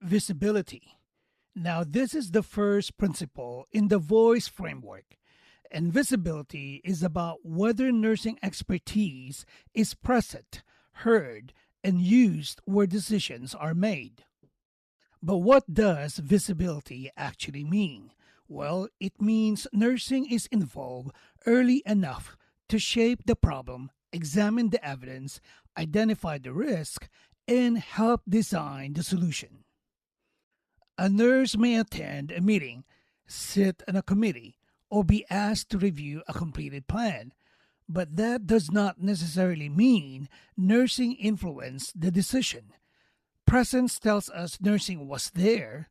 Visibility. Now, this is the first principle in the voice framework. And visibility is about whether nursing expertise is present, heard, and used where decisions are made. But what does visibility actually mean? Well, it means nursing is involved early enough to shape the problem, examine the evidence, identify the risk, and help design the solution. A nurse may attend a meeting, sit on a committee, or be asked to review a completed plan, but that does not necessarily mean nursing influenced the decision. Presence tells us nursing was there.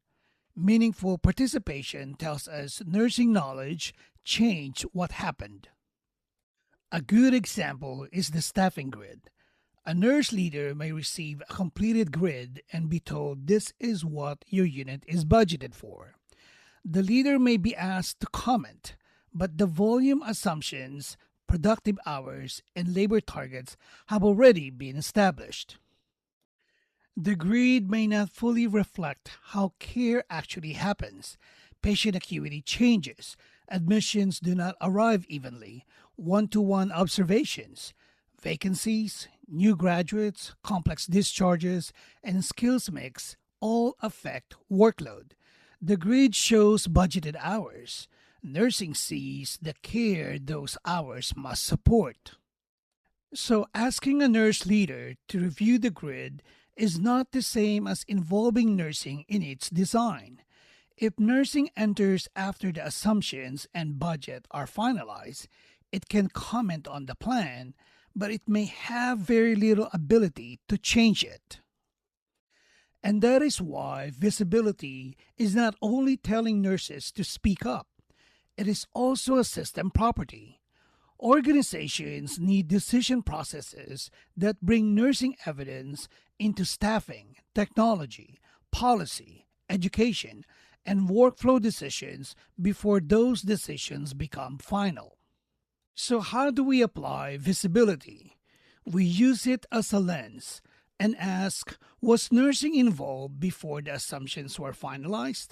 Meaningful participation tells us nursing knowledge changed what happened. A good example is the staffing grid. A nurse leader may receive a completed grid and be told this is what your unit is budgeted for. The leader may be asked to comment, but the volume assumptions, productive hours, and labor targets have already been established. The grid may not fully reflect how care actually happens. Patient acuity changes. Admissions do not arrive evenly. One-to-one observations, vacancies, new graduates, complex discharges, and skills mix all affect workload. The grid shows budgeted hours. Nursing sees the care those hours must support. So, asking a nurse leader to review the grid is not the same as involving nursing in its design. If nursing enters after the assumptions and budget are finalized, it can comment on the plan, but it may have very little ability to change it. And that is why visibility is not only telling nurses to speak up, it is also a system property. Organizations need decision processes that bring nursing evidence into staffing, technology, policy, education, and workflow decisions before those decisions become final. So, how do we apply visibility? We use it as a lens and ask, was nursing involved before the assumptions were finalized?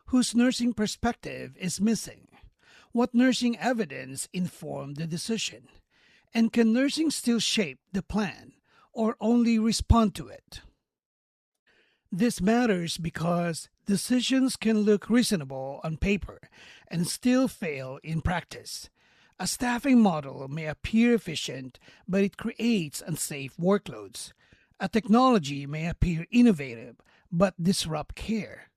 Whose nursing perspective is missing? What nursing evidence informed the decision? And can nursing still shape the plan or only respond to it? This matters because decisions can look reasonable on paper and still fail in practice. A staffing model may appear efficient, but it creates unsafe workloads. A technology may appear innovative, but disrupt care.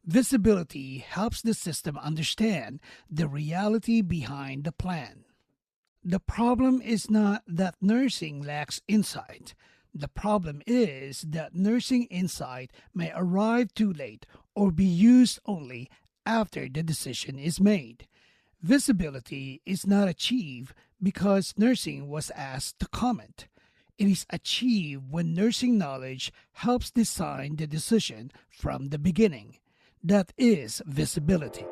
Visibility helps the system understand the reality behind the plan. The problem is not that nursing lacks insight. The problem is that nursing insight may arrive too late or be used only after the decision is made. Visibility is not achieved because nursing was asked to comment. It is achieved when nursing knowledge helps design the decision from the beginning. That is visibility.